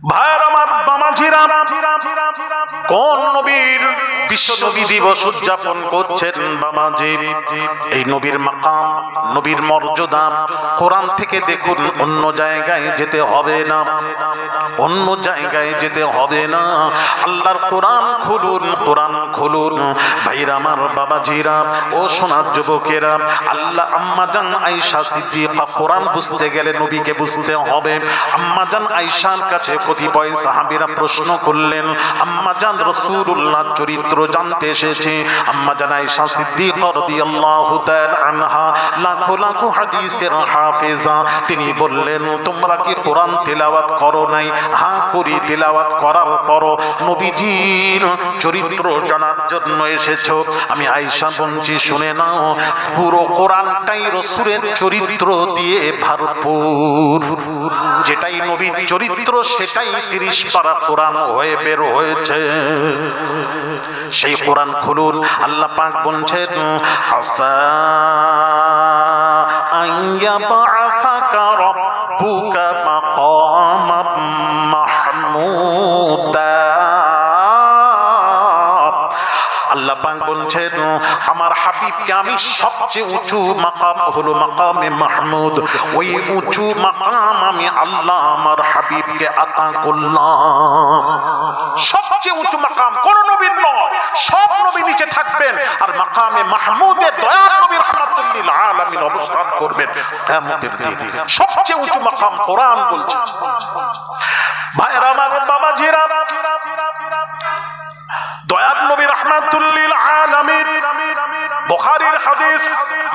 ভাইয়ের আমার বামাজিরা, কোন নবীর বিশ্ব নবী দিবস উদযাপন করছেন বামাজি? এই নবীর মাকাম, নবীর মর্যাদা কোরআন থেকে দেখুন, অন্য জায়গায় যেতে হবে না, অন্য জায়গায় যেতে হবে না। আল্লাহর কোরআন খুলুন, কোরআন খুলুন। ভাইরা আমার, বাবাজিরা, ও সোনার যুবকেরা, আল্লাহ আম্মাজান আয়েশা সিদ্দিকা, কোরআন বুঝতে গেলে নবীকে বুঝতে হবে। আম্মাজান আয়েশার কাছে কতিপয় সাহাবীরা প্রশ্ন করলেন, আম্মাজান রাসূলুল্লাহ চরিত্র জানতে এসেছে। আম্মাজান আয়েশা সিদ্দিকা রাদিয়াল্লাহু তাআলা আনহা লাখো লাখো হাদিসের হাফেজা, তিনি বললেন, তোমরা কি কোরআন তেলাওয়াত করো নাই? হ্যাঁ করি, তেলাওয়াত করার পর নবীজির চরিত্র জানার জন্য এসেছো। আমি আয়েশা বলছি, শুনে নাও, পুরো কোরআনটাই রাসূলের চরিত্র দিয়ে ভরপুর। যেটাই নবীর চরিত্র সেটাই 30 পারা কোরআন হয়ে বের হয়েছে। সেই কোরআন খুলুন। আল্লাহ পাক বলছেন, আসা আইয়া বাআসাকা রাব্বুকা মাকামাম মাহমুদা। আল্লাহ পাক বলছেন, আমার হাবিবকে আমি সবচেয়ে উঁচু মাকাম হলো মাকামে মাহমুদ, ওই উঁচু মাকাম আমি আল্লাহ আমার হাবিবকে আতা করলাম। সবচেয়ে উঁচু মাকাম কোন নবীর নয়, সব নবী নিচে থাকবেন, আর মাকামে মাহমুদে দয়ার নবী রাহমাতুল লিল আলামিন অবস্থান করবেন কিয়ামতের দিন। সবচেয়ে উঁচু মাকাম কোরআন বলছে। ভাইরা আমার, বাবাজিরা, দয়ার নবী রাহমাতুল লিল আলামিন, বুখারীর হাদিস,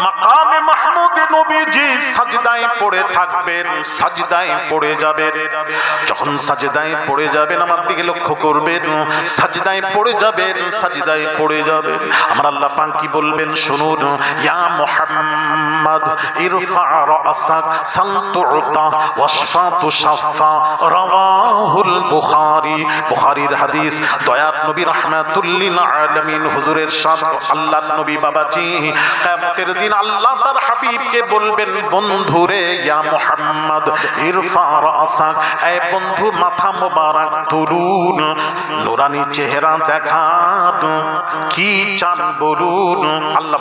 মাকামে মাহমুদে নবীজি সাজদায় পড়ে থাকবেন, সাজদায় পড়ে যাবেন। যখন সাজদায় পড়ে যাবেন, আমার দিকে লক্ষ্য করবেন, সাজদায় পড়ে যাবেন, সাজদায় পড়ে যাবেন। আমার আল্লাহ পাক কি বলবেন শুনুন, ইয়া মুহাম্মদ ইরফা রাসাক সালতুতা ওয়াশফা তুশাফা, রাওয়াহুল বুখারী। বুখারীর হাদিস, দয়ার নবী রাহমাতুল লিল আলামিন হুজুরের সাথে আল্লাহর নবী বাবাজি কিয়ামতের দিন আল্লাহ তার হাবিবকে বলবেন, বন্ধুরে, ইয়া মুহাম্মদ ইরফা রাসাক, এই বন্ধু মাথা মোবারক তুলুন, নূরানি চেহারা দেখান, কি চান বলুন। আল্লাহ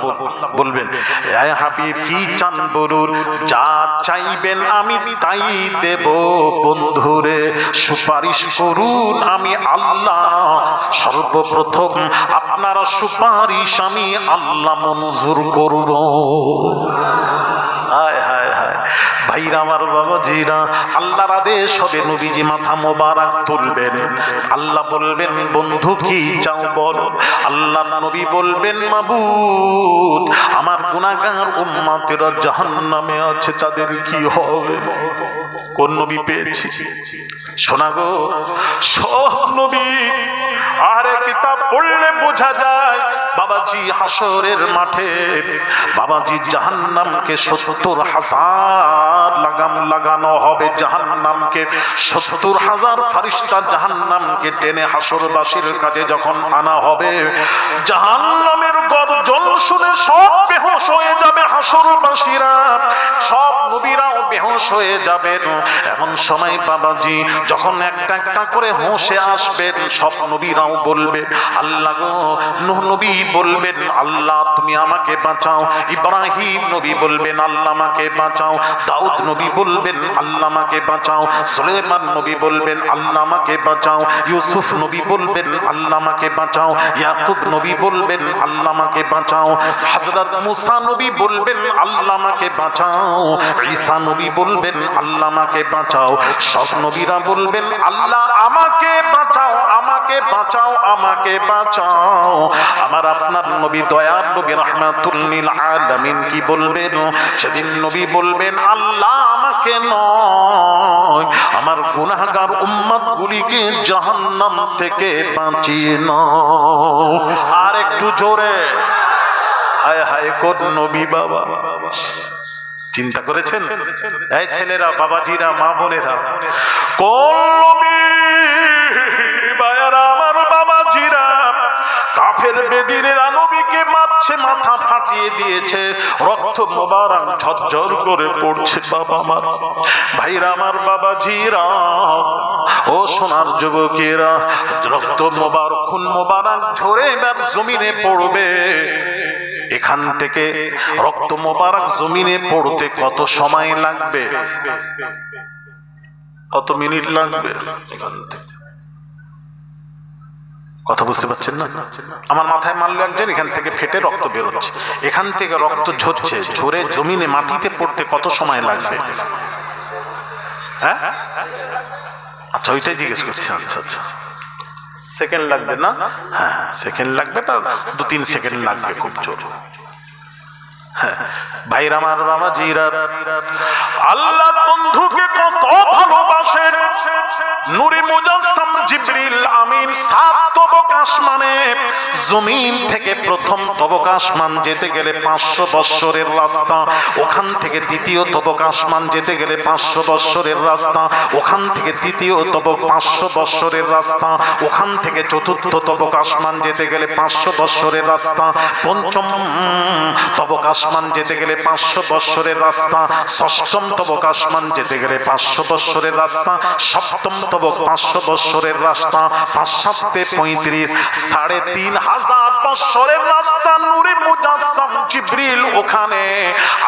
বলবেন, এ হাবিব কি চান বলুন, যা চাইবেন আমি তাই দেব। বন্ধুরে, সুপারিশ করুন, আমি আল্লাহ সর্বপ্রথম আপনার সুপারিশ আমি আল্লাহ মঞ্জুর করব। হায় হায় হায়, ভাইরা আমার, বাবাজিরা, আল্লাহর আদেশ হবে, নবীজি মাথা মোবারক তুলবেন। আল্লাহ বলবেন, বন্ধু কি চাও বলো। আল্লাহর নবী বলবেন, মাবুদ, আমার গুনাহগার উম্মতেরা জাহান্নামে আছে, তাদের কি হবে? কোন নবী পেয়েছি? শোনা গো, সব নবী আরে কিতাব পড়লে বোঝা যায়, বাবাজি হাসরের মাঠে বাবাজি জাহান্নামকে 70,000 লাগাম লাগানো হবে। জাহান্নামকে 70,000 ফেরেশতা জাহান্নামকে টেনে হাসরবাসীর কাছে যখন আনা হবে, জাহান্নামের গর্জন শুনে সব বেহুশ হয়ে যাবে হাসরবাসীরা, সব নবীরাও বেহুশ হয়ে যাবেন। এমন সময় বাবাজি যখন একটা একটা করে হোশে আসবেন, সব নবীরাও বলবেন, আল্লাহ গো। নূহ নবী বলবেন, আল্লাহ তুমি আমাকে বাঁচাও। ইব্রাহিম নবী বলবেন, আল্লাহ আমাকে বাঁচাও। দাউদ নবী বলবেন, আল্লাহ আমাকে বাঁচাও। সুলাইমান নবী বলবেন, আল্লাহ আমাকে বাঁচাও। ইউসুফ নবী বলবেন, আল্লাহ আমাকে বাঁচাও। ইয়াকুব নবী বলবেন, আল্লাহ আমাকে বাঁচাও। হযরত মুসা নবী বলবেন, আল্লাহ আমাকে বাঁচাও। ঈসা নবী বলবেন, আল্লাহ আমাকে বাঁচাও। সব নবীরা বলবেন, আল্লাহ আমাকে বাঁচাও, আমাকে বাঁচাও, আমাকে বাঁচাও। আমার আপনার নবী দয়ার নবী রাহমাতুল লিল আলামিন কি বলবেন? সেদিন নবী বলবেন, আল্লাহ আমাকে নয়, আমার গুনাহগার উম্মত গুলিকে জাহান্নাম থেকে বাঁচিয়ে নাও। আর একটু জোরে, হায় হায়, কোন নবী বাবা? চিন্তা করেছেন? এই ছেলেরা, বাবাজিরা, মা বোনেরা, কোন নবী? ভাইয়ারা আমার, বাবাজিরা, কাফের বেদিনেরা নবীকে মারছে, মাথা ফাটিয়ে দিয়েছে, রক্ত মোবারক ঝরঝর করে পড়ছে। বাবা আমার, ভাইরা আমার, বাবাজিরা, ও ও সোনার যুবকেরা, রক্ত মোবারক খুন মোবারক ঝরে এবার জমিনে পড়বে। এখান থেকে রক্ত মোবারক জমিনে পড়তে কত সময় লাগবে? কত মিনিট লাগবে? এখান থেকে কথা বুঝতে পারছেন না? আমার মাথায় মারলো একজন, এখান থেকে ফেটে রক্ত বেরোচ্ছে, এখান থেকে রক্ত ঝরছে, ঝরে জমিনে মাটিতে পড়তে কত সময় লাগবে? হ্যাঁ, আচ্ছা ওইটাই জিজ্ঞেস করছি। আচ্ছা আচ্ছা, সেকেন্ড লাগবে না? হ্যাঁ সেকেন্ড লাগবে, তা 2-3 সেকেন্ড লাগবে, খুব জোর। ভাইরা আমার, বাবা জিরা, আল্লাহর বন্ধুকে কত ভালোবাসেন নূরে মুজাসসাম জিবরিল আমিন। 7 তবক আসমানে, জমিন থেকে প্রথম তবক আসমান যেতে গেলে 500 বৎসরের রাস্তা, ওখান থেকে দ্বিতীয় তবক আসমান যেতে গেলে 500 বৎসরের রাস্তা, ওখান থেকে তৃতীয় তবক 500 বৎসরের রাস্তা, ওখান থেকে চতুর্থ তবক আসমান যেতে গেলে 500 বৎসরের রাস্তা, পঞ্চম তবক আসমান যেতে গেলে 500 বৎসরের রাস্তা, ষষ্ঠম তবক আসমান যেতে গেলে 500 বৎসরের রাস্তা, সপ্তম তবক 500 বৎসরের রাস্তা, 5-7 35, 3500 বৎসরের রাস্তা। নূরে মুজাসসাম জিবরিল ওখানে,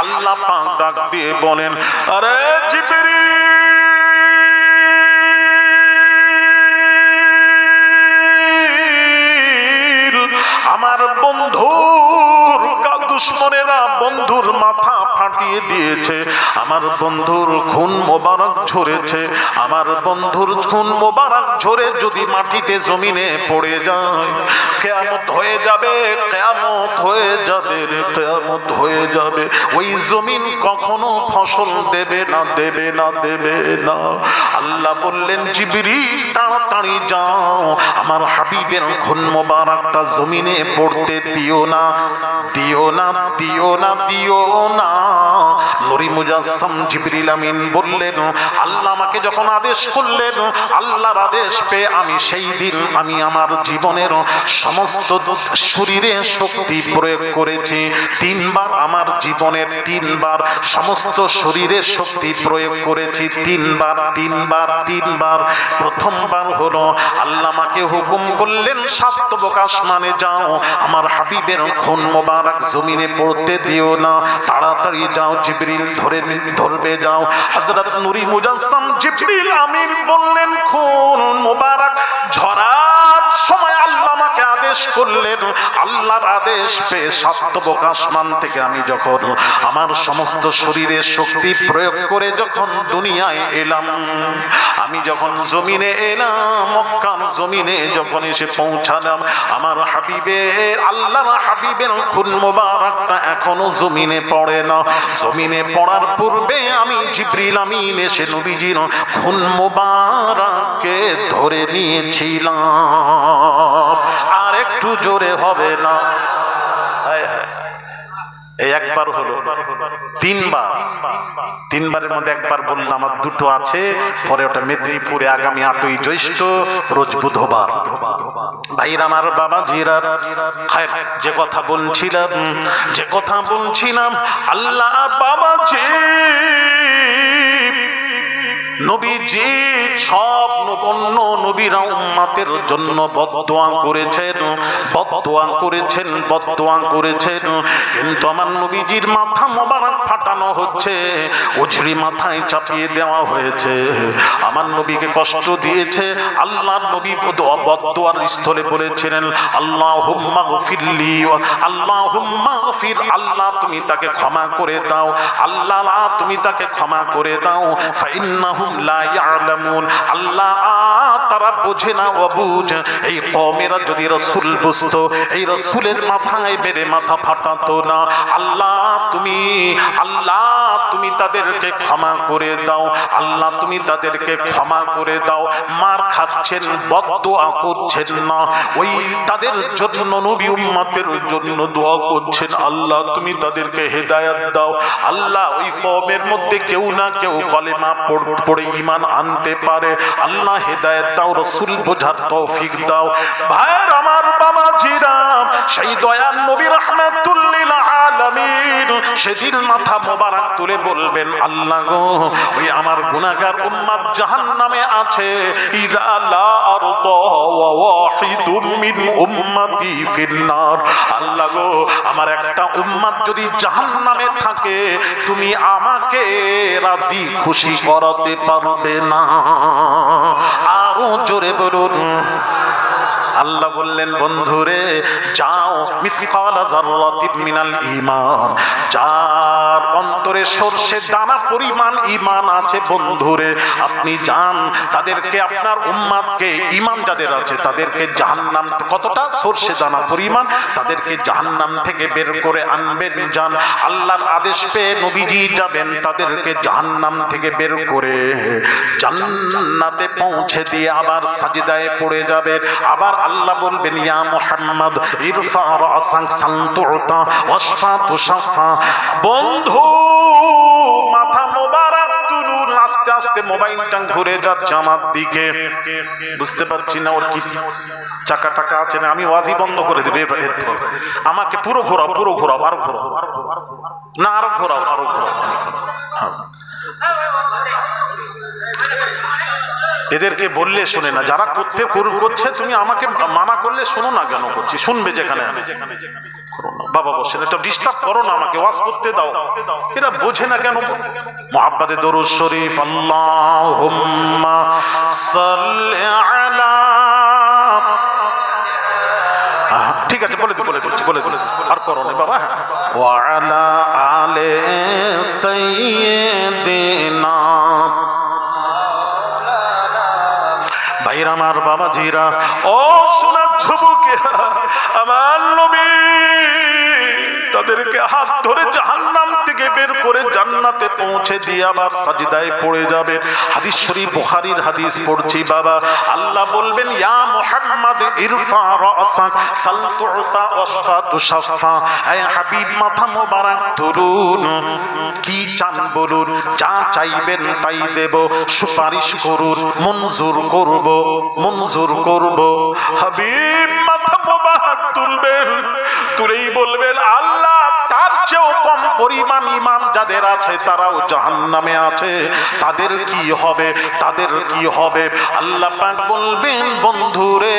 আল্লাহ পাক ডাক দিয়ে বলেন, আরে জিবরিল, আমার বন্ধুর দুশ্মনেরা বন্ধুর মাথা ফাটিয়ে দিয়েছে, আমার বন্ধুর খুন মোবারক ঝরেছে, আমার বন্ধুর খুন মোবারক ঝরে যদি মাটিতে জমিনে পড়ে যায়, কিয়ামত হয়ে যাবে, কিয়ামত হয়ে যাবে, কিয়ামত হয়ে যাবে। ওই জমিন কখনো ফসল দেবে না, দেবে না, দেবে না। আল্লাহ বললেন, জিবরিল তাড়াতাড়ি যাও, আমার হাবিবের খুন মোবারকটা জমিনে পড়তে দিও না, দিও না, দিও না, দিও না। নূরে মুজাসসাম জিবরিল আমিন বললেন, আল্লাহ আমাকে যখন আদেশ করলেন, আল্লাহর আদেশ পেয়ে আমি সেই দিন আমি আমার জীবনের সমস্ত শরীরে শক্তি প্রয়োগ করেছি। 3 বার আমার জীবনের 3 বার সমস্ত শরীরে শক্তি প্রয়োগ করেছি, 3 বার, 3 বার, 3 বার। প্রথমবার হলো আল্লাহ আমাকে হুকুম করলেন, 7 তবক আসমানে যাও, আমার হাবিবের খুন মোবারক জমিনে পড়তে দিও না, তাড়াতাড়ি যাও, জিবরিল ধরবে যাও। হযরত নূরে মুজাসসাম জিবরিল আমিন বললেন, খুন মোবারক ঝরার সময় আল্লাহ আমাকে আদেশ করলেন, আল্লাহর আদেশ পেয়ে 7 তবক আসমান থেকে আমি যখন আমার সমস্ত শরীরে শক্তি প্রয়োগ করে যখন দুনিয়ায় এলাম, আমি যখন জমিনে এলাম, মক্কার জমিনে যখন এসে পৌঁছালাম, আমার হাবিবের, আল্লাহর হাবিবের খুন মোবারকটা এখনো জমিনে পড়ে না। জমিনে পড়ার পূর্বে আমি জিবরিল আমিন এসে নবীজির খুন মোবারককে ধরে নিয়েছিলাম। আর একটু জোরে হবে না? এই একবার হলো, 3 বার, 3 বারের মধ্যে একবার বললাম, আমার 2টো আছে, পরে ওটা মেদিনীপুরে আগামী 8ই জ্যৈষ্ঠ রোজ বুধবার। ভাইরা আমার, বাবা জিরা, যে কথা বলছিলাম, আল্লাহ বাবা জি নবীজি সব অন্য নবীরা উম্মতের জন্য বদদোয়া করেছেন, বদদোয়া করেছেন, বদদোয়া করেছেন, কিন্তু আমার নবীজির মাথা মোবারক ফাটানো হচ্ছে, উজড়ি মাথায় চাপিয়ে দেওয়া হয়েছে, আমার নবীকে কষ্ট দিয়েছে। আল্লাহর নবী বদদোয়ার স্থলে বলেছিলেন, আল্লাহুম্মা গফিরলি, আল্লাহুম্মা গফির, আল্লাহ তুমি তাকে ক্ষমা করে দাও, আল্লাহ তুমি তাকে ক্ষমা করে দাও। ফাইন্নাহুম লা ইয়ালামুন, আল্লাহ তারা বোঝে না, অবুঝ। এই কওমেরা যদি রাসূল বুঝতো, এই রাসূলের মাথায় মেরে মাথা ফাটাতো না। আল্লাহ তুমি তাদেরকে ক্ষমা করে দাও, আল্লাহ তুমি তাদেরকে ক্ষমা করে দাও। মার খাচ্ছেন, বদদোয়া করছেন না, ওই তাদের জন্য নবী উম্মতের জন্য দোয়া করছেন, আল্লাহ তুমি তাদেরকে হেদায়েত দাও। আল্লাহ ওই কওমের মধ্যে কেউ না কেউ কলেমা পড়ে ঈমান আনতে পারে, আল্লাহ হেদায়েত দাও, রাসূল বোঝার তৌফিক দাও। ভাইয়ের আমার, বাবা জিরা, সেই দয়ার নবী রাহমাতুল লিল আলামিন আলামিন সেদিন মাথা মোবারক তুলে বলবেন, আল্লাহ গো, ওই আমার গুনাহগার উম্মত জাহান্নামে আছে, ইযা লা আরদা ওয়া ওয়াহিদুম মিন উম্মতি ফিন্নার। আল্লাহ গো, আমার একটা উম্মত যদি জাহান্নামে থাকে, তুমি আমাকে রাজি খুশি করাতে পারবে না। আরো জোরে বলুন। আল্লাহ বললেন, বন্ধুরে যাও, মিসকাল যাররাতিন মিনাল ঈমান, যার অন্তরে সরষে দানা পরিমাণ ঈমান আছে, বন্ধুরে আপনি যান, তাদেরকে, আপনার উম্মতকে, ঈমান যাদের আছে তাদেরকে জাহান্নাম, কতটা সরষে দানা পরিমাণ, তাদেরকে জাহান্নাম থেকে বের করে আনবেন। যান, আল্লাহর আদেশ পেয়ে নবীজি যাবেন, তাদেরকে জাহান্নাম থেকে বের করে জান্নাতে পৌঁছে দিয়ে আবার সাজদায় পড়ে যাবেন। আবার আল্লাহ বলবেন, ইয়া মুহাম্মদ ইরফা রাসাক সানতুতা ওয়াশফা তুশাফা। বন্ধু মাথা মোবারক তুলুন। আস্তে আস্তে মোবাইলটা ঘুরে যাচ্ছে আমার দিকে, বুঝতে পারছি না ওর কি চাকা টাকা আছে না। আমি ওয়াজি বন্ধ করে দেব, আমাকে পুরো ঘোরাও, পুরো ঘোরাও, আরো ঘোরাও না, আরো ঘোরাও, আরো ঘোরাও। এদেরকে বললে শোনে না, যারা করছে, তুমি আমাকে মানা করলে শোনো না, কেন করছি, শুনবে যেখানে। বাবা বসেন, এটা ডিস্টার্ব করো না, আমাকে ওয়াজ করতে দাও। এরা বোঝে না কেন। মুহাব্বতে দরুদ শরীফ, আল্লাহুম্মা সাল্লি আলা। ঠিক আছে, বলে দিচ্ছি, আর করো না বাবা। ওয়া আলা আলে সাইয়্যিদিনা। ভাইরা আমার, বাবাজিরা, ও সোনার যুবকেরা, আমার নবী তাদেরকে হাত ধরে জাহান্নাম থেকে বের করে জান্নাতে পৌঁছে দিয়ে আবার সাজদায় পড়ে যাবে। হাদিস শরীফ, বুখারীর হাদিস পড়ছি বাবা। আল্লাহ বলবেন, ইয়া মুহাম্মদ ইরফা রাসাক সালতুতা ওয়াশফা তুশাফা। হে হাবিব, মাথা মোবারক তুলুন, কি চান বলুন, যা চাইবেন তাই দেব, সুপারিশ করুন, মঞ্জুর করব। হাবিব মাথা মোবারক তুলবেন, তুলেই বলবেন, আল্লাহ তার চেয়েও কম পরিমাণ ঈমান যাদের আছে তারাও জাহান্নামে আছে, তাদের কি হবে? আল্লাহ পাক বলবেন, বন্ধুরে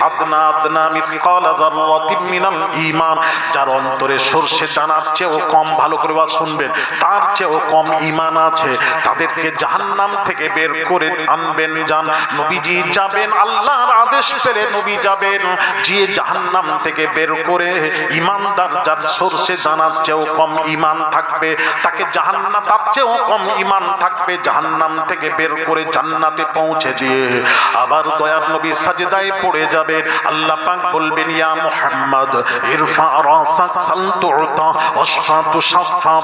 আদনা মিসকাল যাররাতিন মিনাল ঈমান, যার অন্তরে সরষে দানার চেয়েও কম, ভালো করে শুনবেন, তার চেয়েও কম ঈমান আছে, তাদেরকে জাহান্নাম থেকে বের করে আনবেন। যান, নবীজি যাবেন, আল্লাহর আদেশ পেলে নবী যাবেন, গিয়ে জাহান্নাম থেকে বের করে ঈমানদার যার সরষে দানার চেয়েও কম ঈমান থাকবে, তাকে জাহান্নাম, তার চেয়েও কম ঈমান থাকবে, জাহান্নাম থেকে বের করে জান্নাতে পৌঁছে দিয়ে আবার দয়ার নবী সাজদায় পড়ে যাবে। আল্লাহ পাক বলবেন, ইয়া মুহাম্মদ ইরফা রাসাক সালতুতা ওয়াশফা তুশাফা।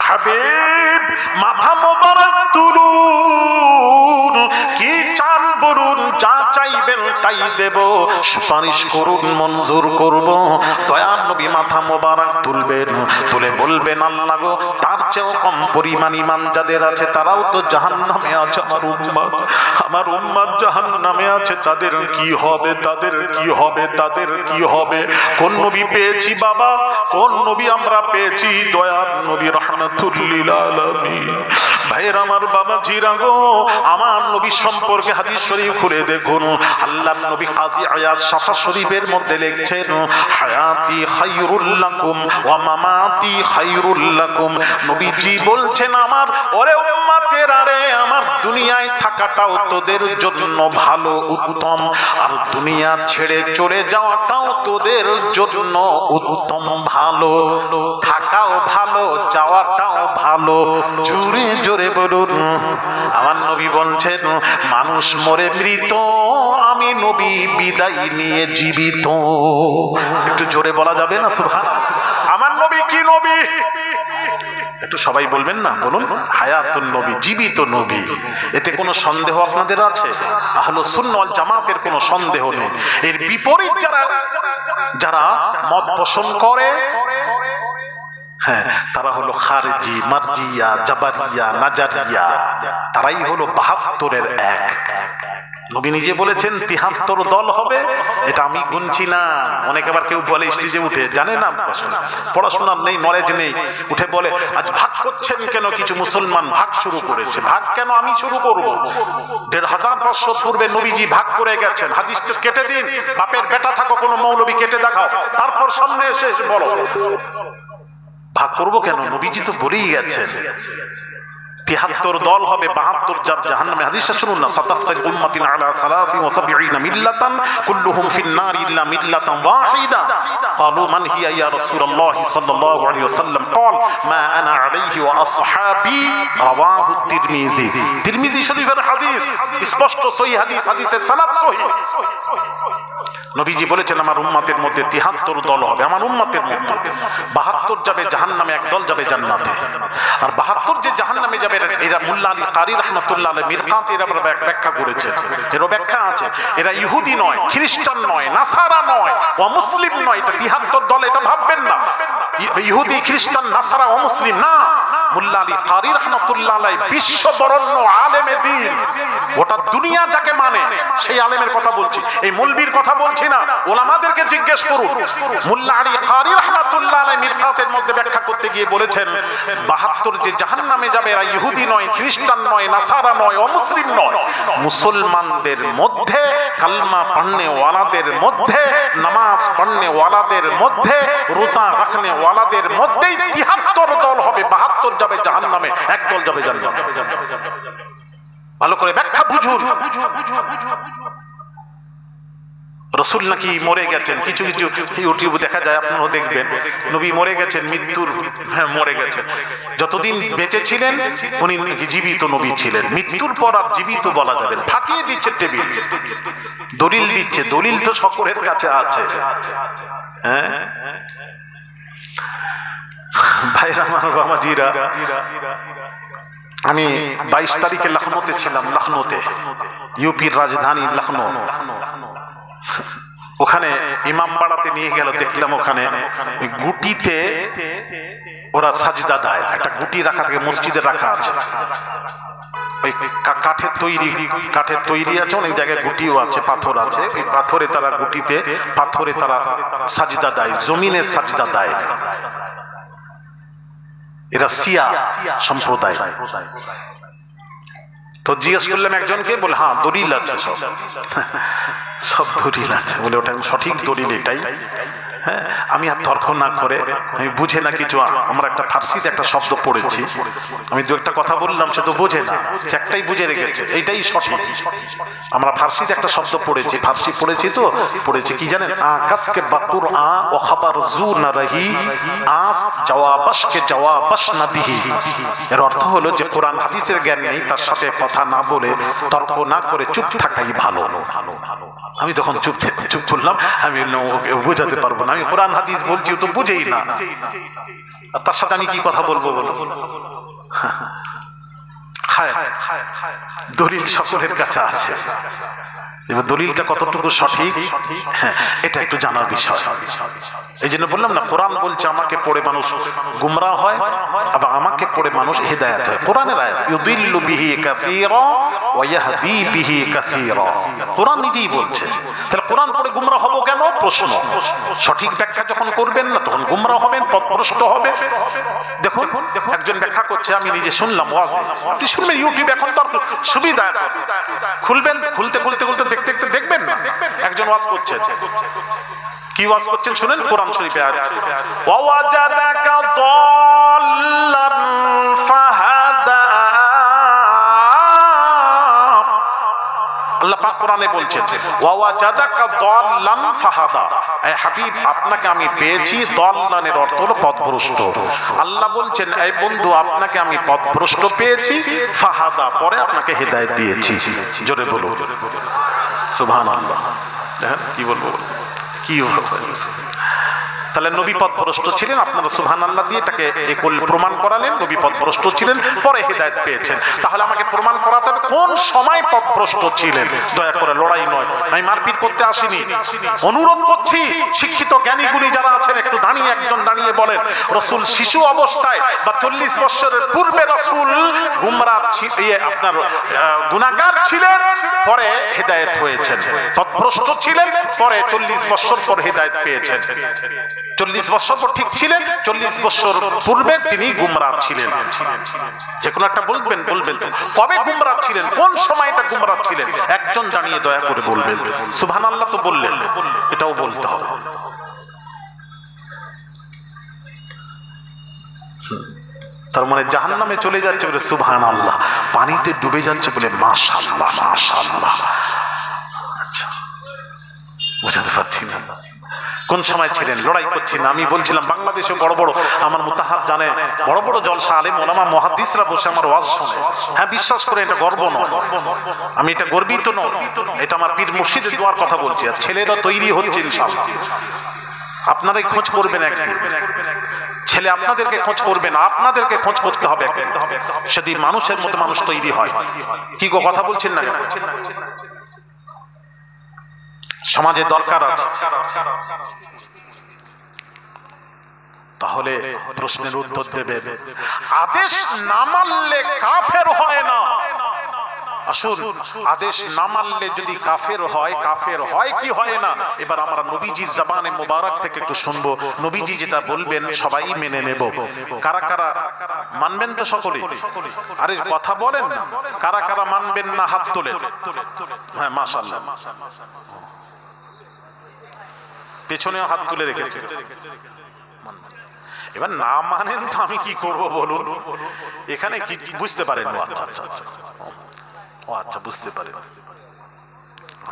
হাবিব মাথা মোবারক তুলুন, কি চান বলুন, যা চাইবেন তাই দেব, সুপারিশ করুন, মঞ্জুর করব। দয়ার নবী মাথা মোবারক তুলবেন, তুলে বলবেন, আল্লাহ গো, তার চেয়েও কম পরিমাণ ঈমান যাদের আছে তারাও তো জাহান্নামে আছে, আমার উম্মত জাহান্নামে আছে, তাদের কি হবে? কোন নবী পেয়েছি বাবা, কোন নবী আমরা পেয়েছি? দয়ার নবী রাহমাতুল লিল আলামিন। ভাইয়ের আমার, বাবাজিরা গো, আমার নবী সম্পর্কে হাদিস শরীফ খুলে দেখুন। আল্লাহর নবী কাজী আয়াজ শাফা শরীফের মধ্যে লিখছেন, হায়াতি খায়রুল লাকুম ওয়া মামাতি খায়রুল লাকুম। নবীজি বলছেন, আমার ওরে উম্মতেরা রে, আমার দুনিয়ায় থাকাটাও তোদের জন্য ভালো, উত্তম, আর দুনিয়া ছেড়ে চলে যাওয়াটাও তোদের জন্য উত্তম, ভালো। থাকাও ভালো, যাওয়াটাও ভালো। জোরে জোরে বলুন। আমার নবী বলছেন, মানুষ মরে মৃত, আমি নবী বিদায় নিয়ে জীবিত। একটু জোরে বলা যাবে না সুবহানাল্লাহ? আমার নবী কি নবী? একটু সবাই বলবেন না, বলুন। হায়াতুন নবী, জীবিত নবী। এতে কোনো সন্দেহ আপনাদের আছে? আহলুস সুন্নাহ ওয়াল জামাতের কোনো সন্দেহ নেই। এর বিপরীত যারা মত পোষণ করে, হ্যাঁ, তারা হলো খারজি, মারজিয়া, জাবারিয়া, নাজারিয়া, তারাই হলো 72-এর এক। নবী নিজে বলেছেন 73 দল হবে, এটা আমি গুনছি না। অনেক আবার কেউ বলে স্টেজে উঠে, জানে না পড়াশোনার নেই, নলেজ নেই, উঠে বলে আজ ভাগ করছেন কেন? কিছু মুসলমান ভাগ শুরু করেছে। ভাগ কেন আমি শুরু করব? 1500 বছর পূর্বে নবীজি ভাগ করে গেছেন। হাদিসটা কেটে দিন, বাপের বেটা থাকো কোনো মৌলবী কেটে দেখাও, তারপর সামনে এসে বলো ভাগ করবো কেন? নবীজি তো বলেই গেছেন 73 দল হবে, 72 জাহান্নামে। হাদিসটা শুনুন না, সাতাফতাজ উম্মাতিন আলা 73 মিল্লাতান কুল্লুহুম ফিন নার ইল্লা মিল্লাতান ওয়াহিদা। قالوا من هي يا رسول الله صلى الله عليه وسلم قال ما انا عليه واصحابي رواه الترمذي। তিরমিজি শরীফের হাদিস, স্পষ্ট সহিহ হাদিস, হাদিসের সনদ সহিহ। নবীজি বলেছেন আমার উম্মতের মধ্যে 73 দল হবে। আমার উম্মতের মধ্যে 72 যাবে জাহান্নামে, এক দল যাবে জান্নাতে। আর 72 যে জাহান্নামে যাবে, এরা মুল্লা আলী কারি রাহমাতুল্লাহ আলাইহি মিরকাত এরা ব্যাখ্যা করেছেন। এর ব্যাখ্যা আছে, এরা ইহুদি নয়, খ্রিস্টান নয়, নাসারা নয়, অমুসলিম নয়। এটা 73 দল, এটা ভাববেন না ইহুদি, খ্রিস্টান, নাসারা, অমুসলিম না। মুল্লা আলী কারি রাহমাতুল্লাহ আলাইহি বিশ্ব বরেণ্য আলেমে দ্বীন, গোটা দুনিয়া যাকে মানে সেই আলেমের কথা বলছি, এই মৌলবীর কথা বলছি না। ওলামাদেরকে জিজ্ঞেস করুন। মুল্লা আলী কারি রাহমাতুল্লাহ আলাইহি মিরকাতের মধ্যে ব্যাখ্যা করতে গিয়ে বলেছেন 72 যে জাহান্নামে যাবে এরা ইহুদি নয়, খ্রিস্টান নয়, নাসারা নয়, অমুসলিম নয়। মুসলমানদের মধ্যে, কালমা পড়নে ওয়ালাদের মধ্যে, নামাজ পড়নে ওয়ালাদের মধ্যে, রোজা রাখনে ওয়ালাদের মধ্যেই 73 দল হবে। 72 যাবে জাহান্নামে, এক দল যাবে জান্নাতে। ভালো করে ব্যাখ্যা বুঝুন। রাসূল নাকি মরে গেছেন, কিছু কিছু ইউটিউবে দেখা যায়, আপনারাও দেখবেন, নবী মরে গেছেন, মৃত্যুর মরে গেছেন। যতদিন বেঁচে ছিলেন উনি জীবিত নবী ছিলেন, মৃত্যুর পর আর জীবিত বলা যাবে না। ফাটিয়ে দিচ্ছে টেবিল, দলিল দিচ্ছে, দলিল তো সকলের কাছে আছে। হ্যাঁ ভাইরা আমার, বাবাজিরা, আমি 22 তারিখে লখনৌতে ছিলাম, লখনৌতে, ইউপির রাজধানী লখনৌ। ওখানে ইমামবাড়াতে নিয়ে গেল, দেখলাম ওখানে গুটিতে ওরা সাজদা দেয়। একটা গুটি রাখা থাকে, মসজিদে রাখা আছে, ওই কাঠের তৈরি আছে, অনেক জায়গায় গুটিও আছে, পাথর আছে, ওই পাথরে তারা, গুটিতে পাথরে তারা সাজদা দেয়, জমিনে সাজদা দেয়। এরা শিয়া সম্প্রদায়। তো জিজ্ঞেস করলাম একজনকে, বলে হ্যাঁ দলিল আছে, সব দলিল আছে। বলে ওটা সঠিক দলিল এটাই। হ্যাঁ, আমি আর তর্ক না করে, আমি বুঝে না কিছু, আমরা একটা ফার্সিতে একটা শব্দ পড়েছি, আমি দু একটা কথা বললাম, সে তো বোঝে না, সে একটাই বুঝে রেখেছে এইটাই সঠিক। আমরা ফার্সিতে একটা শব্দ পড়েছি, ফার্সি পড়েছি, তো পড়েছি কি জানেন, আকাশকে বাকুর আ ও খবর জু না রহি আস জওয়াবশকে জওয়াবশ না দিহি। এর অর্থ হলো যে কোরআন হাদিসের জ্ঞান নেই, তার সাথে কথা না বলে, তর্ক না করে চুপ থাকাই ভালো। আমি তখন চুপ করলাম, আমি বোঝাতে পারবো না, আমি কোরআন হাদিস বলছি, তো বুঝেই না, তার সাথে আমি কি কথা বলবো বলো? দলিল সকলের কাছে আছে, এবার দলিলটা কতটুকু সঠিক এটা একটু জানার বিষয়। এই জন্য বললাম না, কোরআন বলছে আমাকে পড়ে মানুষ গুমরাহ হয়, আবার আমাকে পড়ে মানুষ হিদায়াত হয়। কোরআনের আয়াত, ইউদিল্লু বিহি কাসীরা ওয়া ইয়াহদি বিহি কাসীরা, কোরআন নিজেই বলছে। তাহলে কোরআন পড়ে গুমরাহ হবো কেন? প্রশ্ন। সঠিক ব্যাখ্যা যখন করবেন না, তখন গুমরাহ হবেন, পথভ্রষ্ট হবে। দেখুন একজন ব্যাখ্যা করছে, আমি নিজে শুনলাম ওয়াজে, আপনি শুনবেন, ইউটিউব এখন তো সুবিধা, খুলবেন, খুলতে দেখতে দেখবেন না, একজন ওয়াজ করছে, কি ওয়াজ করছেন শুনেন, কোরআন শরীফে আয়াত, ওয়াজাদাকা দাল্লান ফাহাদা। আল্লাহ পাক কোরআনে বলছেন, ওয়াজাদাকা দাল্লান ফাহাদা, এই হাবিব আপনাকে আমি পেয়েছি, দাল্লানের অর্থ হলো পথভ্রষ্ট। আল্লাহ বলছেন, এই বন্ধু আপনাকে আমি পথভ্রষ্ট পেয়েছি, ফাহাদা পরে আপনাকে হেদায়েত দিয়েছি। জোরে বলো সুবহানাল্লাহ। দেখেন কি বলবো, কি তাহলে নবী পথভ্রষ্ট ছিলেন, আপনারা সুবহানাল্লাহ দিয়ে এটাকে প্রমাণ করালেন নবী পথভ্রষ্ট ছিলেন, পরে হেদায়েত পেয়েছেন। তাহলে আমাকে প্রমাণ করাতে হবে কোন সময় পথভ্রষ্ট ছিলেন। দয়া করে, লড়াই নয়, আমি মারপিট করতে আসিনি। অনুরোধ করছি শিক্ষিত জ্ঞানী গুণী যারা আছেন একটু দাঁড়িয়ে, একজন দাঁড়িয়ে বলেন রাসূল শিশু অবস্থায় বা 40 বছরের পূর্বে রাসূল গুমরাহ আপনার গুনাহগার ছিলেন, পরে হেদায়েত হয়েছেন। পথভ্রষ্ট ছিলেন, পরে 40 বছর পর হেদায়েত পেয়েছেন। 40 বছর পর ঠিক ছিলেন, 40 বছর পূর্বে তিনি গুমরাহ ছিলেন। যে কোনো একটা বলবেন তো কবে গুমরাহ ছিলেন, কোন সময়টা গুমরাহ ছিলেন, একজন জানিয়ে দয়া করে বলবেন। সুবহানাল্লাহ তো বললেন, এটাও বলতে হবে। তার মানে জাহান্নামে চলে যাচ্ছে বলে সুবহানাল্লাহ, পানিতে ডুবে যাচ্ছে বলে মাশাআল্লাহ মাশাআল্লাহ। আচ্ছা, বুঝতে পারছি না কোন সময় ছিলেন, লড়াই করছি না। আমি বলছিলাম বাংলাদেশে বড় বড়, আমার মুতাহাব জানে, বড় বড় জলসা আলেম ওলামা মুহাদ্দিসরা বসে আমার ওয়াজ শুনে। হ্যাঁ, বিশ্বাস করে, এটা গর্ব নয়, আমি এটা গর্বিত নয়, এটা আমার পীর মুর্শিদের দোয়ার কথা বলছি। আর ছেলেরা তৈরি হচ্ছে ইনশাআল্লাহ, আপনারাই খোঁজ করবেন একদিন। ছেলে আপনাদেরকে খোঁজ করবে না, আপনাদেরকে খোঁজ করতে হবে যদি মানুষের মতো মানুষ তৈরি হয়। কি গো, কথা বলছেন না? সমাজে দরকার আছে। তাহলে প্রশ্নের উত্তর দেবে, আদেশ না মানলে কাফের হয় না। আসুন, আদেশ না মানলে যদি কাফের হয় কি হয় না? এবার আমরা নবীজির জবানে মোবারক থেকে একটু শুনবো। নবীজি যেটা বলবেন সবাই মেনে নেব। কারা কারা মানবেন? তো সকলে। আরে কথা বলেন না, কারা কারা মানবেন না হাত তোলেন। হ্যাঁ, মাশাআল্লাহ, পেছনেও হাত তুলে রেখেছে। এবার না মানেন তো আমি কি করব বলুন? এখানে কি বুঝতে পারেন? আচ্ছা আচ্ছা আচ্ছা, ও আচ্ছা, বুঝতে পারে,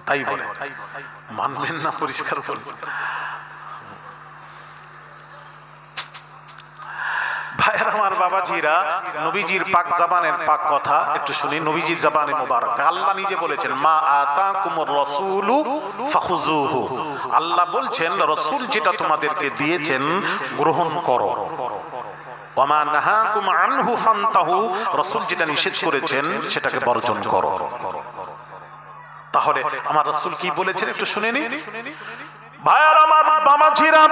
তাই বলে মানবেন না, পরিষ্কার বলে। ভাইয়ের আমার, বাবাজিরা, নবীজির পাক জবানের পাক কথা একটু শুনি। নবীজির জবানে মোবারক আল্লাহ নিজে বলেছেন, মা আতাকুমুর রাসূলু ফাখুযুহু। আল্লাহ বলছেন রাসূল যেটা তোমাদেরকে দিয়েছেন গ্রহণ করো। ওয়া মা নাহাকুম আনহু ফান্তাহু, রাসূল যেটা নিষেধ করেছেন সেটাকে বর্জন করো। তাহলে আমার রাসূল কি বলেছেন একটু শুনে নিন। ভাইয়ার আমার, বাবাজিরা,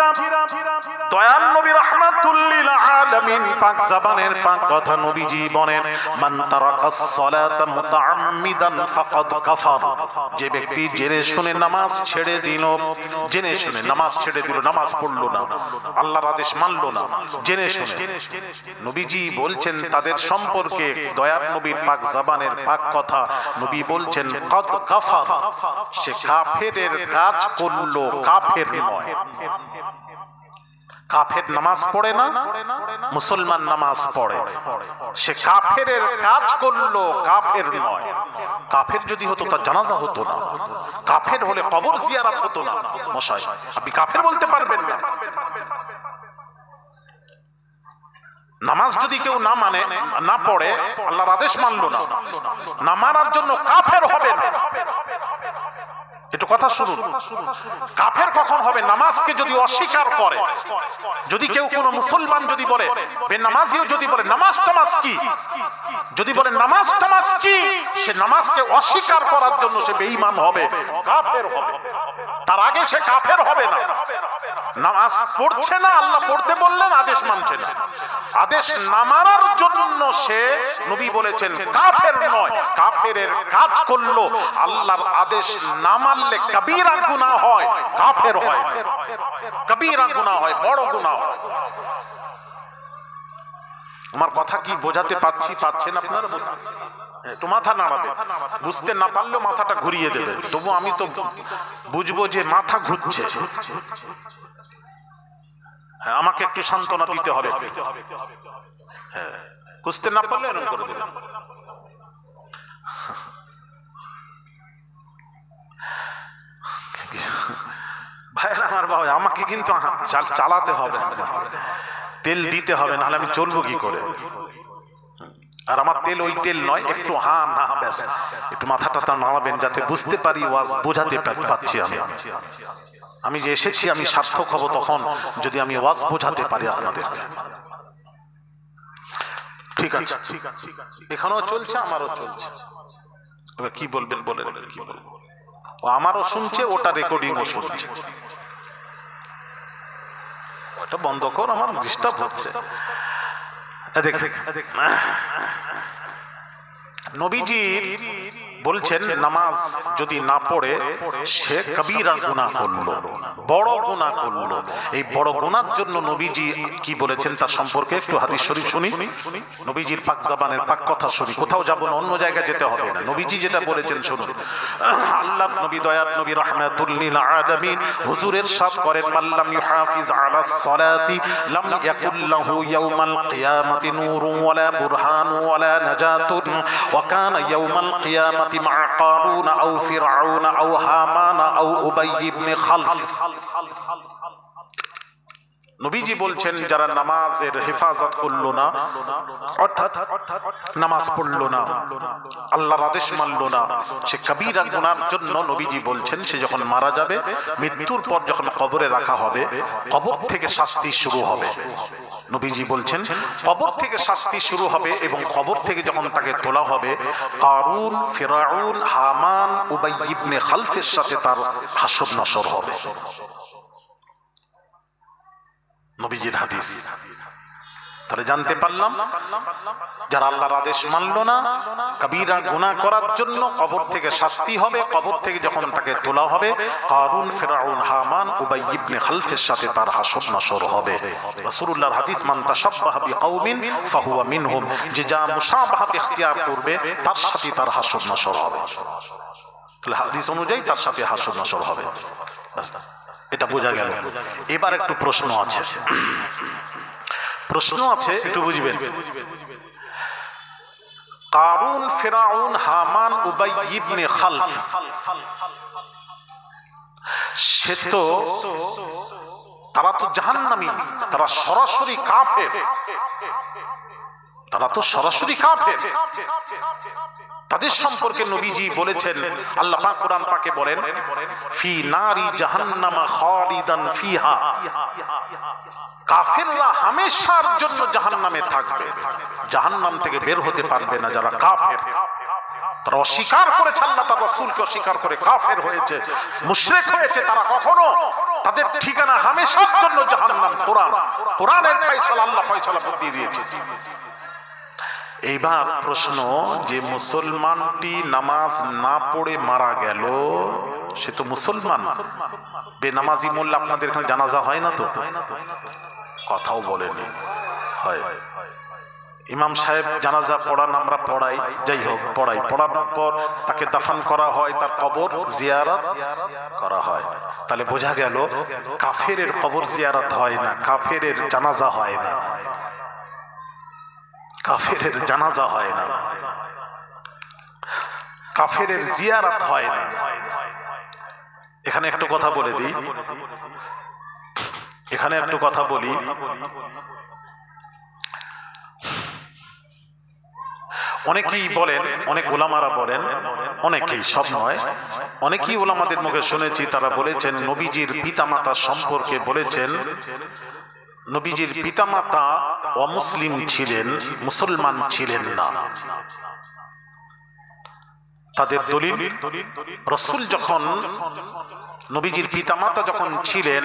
দয়াল নবী রাহমাতুল লিল আলামিন পাক জবানের পাক কথা নবীজি বলেন, মান তারাকাস সালাতা মুতাআম্মিদান ফাকাদ কাফার। যে ব্যক্তি জেনে শুনে নামাজ ছেড়ে দিল, জেনে শুনে নামাজ ছেড়ে দিল, নামাজ পড়লো না, আল্লাহর আদেশ মানলো না, জেনে শুনে, নবীজি বলছেন তাদের সম্পর্কে, দয়াল নবীর পাক জবানের পাক কথা নবী বলছেন কাদ কাফার, সে কাফেরের কাজ করলো, কাফের নয়। কাফের নামাজ পড়ে না, মুসলমান নামাজ পড়ে, সে কাফেরের কাজ করলো, কাফের নয়। কাফের যদি হতো তার জানাজা হতো না, কাফের হলে কবর জিয়ারত হতো না। মশাই, আপনি কাফের বলতে পারবেন না। নামাজ যদি কেউ না মানে, না পড়ে, আল্লাহর আদেশ মানলো না, না মানার জন্য কাফের হবে না। একটু কথা শুনুন, কাফের কখন হবে? নামাজকে যদি অস্বীকার করে। যদি কেউ কোনো মুসলমান যদি বলে, বেনামাজিও যদি বলে নামাজ টামাজ কি, যদি বলে নামাজ টামাজ কি, সে নামাজকে অস্বীকার করার জন্য সে বেঈমান হবে, কাফের হবে। তার আগে সে কাফের হবে না। নামাজ পড়ছে না, আল্লাহ পড়তে বললেন, আদেশ মানছে না, আদেশ না মানার জন্য সে, নবী বলেছেন, কাফের নয়, কাফেরের কাজ করলো। আল্লাহর আদেশ না মানলে কবিরা গুনাহ হয়, কাফের হয়, কবিরা গুনাহ হয়, বড় গুনাহ হয়। আমার কথা কি বোঝাতে পাচ্ছেন আপনারা? একটু মাথা নাড়াবে, বুঝতে না পারলেও মাথাটা ঘুরিয়ে দেবে, তবু আমি তো বুঝবো যে মাথা ঘুরছে। হ্যাঁ, আমাকে একটু সান্ত্বনা দিতে হবে। হ্যাঁ, বুঝতে না পারলে এরকম করে দেবেন। ভাইরা আমার, বাবা, আমাকে কিন্তু চালাতে হবে, তেল দিতে হবে, নাহলে আমি চলবো কি করে? আর আমার তেল ওই তেল নয়, একটু হা না ব্যাস, একটু মাথাটা নাড়াবেন যাতে বুঝতে পারি ওয়াজ বোঝাতে পারছি। আমি যে এসেছি আমি সার্থক হব তখন যদি আমি ওয়াজ বোঝাতে পারি আপনাদেরকে। ঠিক আছে, এখানেও চলছে, আমারও চলছে, এবার কি বলবেন বলে, কি বলবো, ও আমারও শুনছে, ওটা রেকর্ডিংও শুনছে, ওটা বন্ধ কর, আমার ডিস্টার্ব হচ্ছে। নবীজি বলছেন নামাজ যদি না পড়ে সে কবিরা গুনাহ করলো, বড় গুনাহ করলো। এই বড় গুনার জন্য নবীজি কি বলেছেন তার সম্পর্কে একটু হাদিস শরীফ শুনি। নবীজির পাক জবানের পাক কথা শুনি, কোথাও যাব না, অন্য জায়গায় যেতে হবে না, নবীজি যেটা বলেছেন শুনুন। আল্লাহ নবী, দয়ার নবী, রাহমাতুল লিল আলামিন হুজুর ইরশাদ করেন, মাল্লাম ইউহাফিজ আলা সালাতি লাম ইয়াকুল লাহু ইয়াউমাল কিয়ামাতি নূরুন ওয়ালা বুরহানুন ওয়ালা নাজাতুন ওয়া কানা ইয়াউমাল কিয়ামাতি মা কারুন আও ফিরআউন আও হামান আও উবাই ইবনে খালফ। নবীজি বলছেন যারা নামাজের হেফাজত করলো না, অর্থাৎ নামাজ পড়লো না, আল্লাহর আদেশ মানলো না, সে কবিরা গুনার জন্য নবীজি বলছেন সে যখন মারা যাবে, মৃত্যুর পর যখন কবরে রাখা হবে, কবর থেকে শাস্তি শুরু হবে। নবীজি বলছেন কবর থেকে শাস্তি শুরু হবে এবং কবর থেকে যখন তাকে তোলা হবে, কারুন, ফিরআউন, হামান, উবাই ইবনে খালফের সাথে তার হাসর নাসর হবে। নবীজির হাদিস। তাহলে জানতে পারলাম যারা আল্লাহর আদেশ মানল না, কবিরা গুনাহ করার জন্য কবর থেকে শাস্তি হবে, কবর থেকে যখন তাকে তোলা হবে, কারুন, ফিরআউন, হামান, উবাই ইবনে খালফের সাথে তার হাসর নাসর হবে। রাসূলুল্লাহর হাদিস, মান তাশাব্বাহা বিকাউমিন ফাহুয়া মিনহুম, যে যা মুশাবাহাত ইখতিয়ার করবে তার সাথে তার হাসর নাসর হবে। তাহলে হাদিস অনুযায়ী তার সাথে হাসর নাসর হবে, এটা বোঝা গেল। এবার একটু প্রশ্ন আছে, প্রশ্ন আছে একটু বুঝবেন। কারুন, ফিরআউন, হামান, উবাই ইবনে খালফ, সে তো তারা তো জাহান্নামী, তারা সরাসরি কাফের, তারা তো সরাসরি কাফের। তাদের সম্পর্কে নবীজি বলেছেন, আল্লাহ পাক কোরআন পাকে বলেন, ফি নারি জাহান্নাম খালিদান ফিহা, কাফেররা হামেশার জন্য জাহান্নামে থাকবে, জাহান্নাম থেকে বের হতে পারবে না। যারা কাফের, তারা অস্বীকার করেছে আল্লাহ তার রাসূলকে, অস্বীকার করে কাফের হয়েছে, মুশরিক হয়েছে, তারা কখনো তাদের ঠিকানা হামেশার জন্য জাহান্নাম। কোরআন, কোরআনের ফয়সালা, আল্লাহ ফয়সালা দিয়ে দিয়েছে। এইবার প্রশ্ন, যে মুসলমানটি নামাজ না পড়ে মারা গেল, সে তো মুসলমান, বেনামাজি মোল্লা আপনাদের এখানে জানাজা হয় না তো? কথাও বলেনি, হয়। ইমাম সাহেব জানাজা পড়ান, আমরা পড়াই, যাই হোক পড়াই, পড়ানোর পর তাকে দাফন করা হয়, তার কবর জিয়ারত করা হয়। তাহলে বোঝা গেল কাফেরের কবর জিয়ারত হয় না, কাফেরের জানাজা হয় না, কাফেরের জানাজা হয় না, কাফেরের জিয়ারত হয় না। এখানে একটু কথা বলে দিই, এখানে একটু কথা বলি। অনেকেই বলেন, অনেক ওলামারা বলেন, অনেকেই, সব নয়, অনেকেই ওলামাদের মুখে শুনেছি, তারা বলেছেন নবীজির পিতামাতা সম্পর্কে বলেছেন, নবীজির পিতামাতা অমুসলিম ছিলেন, মুসলমান ছিলেন না। তাদের দলিল, রাসূল যখন, নবীজির পিতামাতা যখন ছিলেন,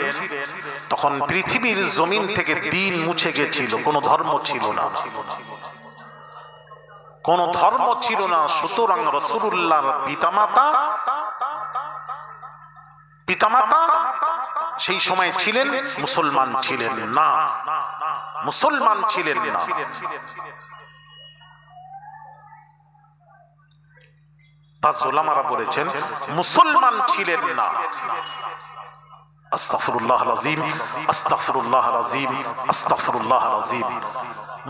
তখন পৃথিবীর জমিন থেকে দিন মুছে গেছিল, কোনো ধর্ম ছিল না, কোন ধর্ম ছিল না। সুতরাং রাসূলুল্লাহর পিতামাতা সেই সময় ছিলেন, মুসলমান ছিলেন না, মুসলমান ছিলেন না। পাঁচ ওলামারা বলেছেন মুসলমান ছিলেন না। আস্তাগফিরুল্লাহল আযীম, আস্তাগফিরুল্লাহল আযীম, আস্তাগফিরুল্লাহল আযীম।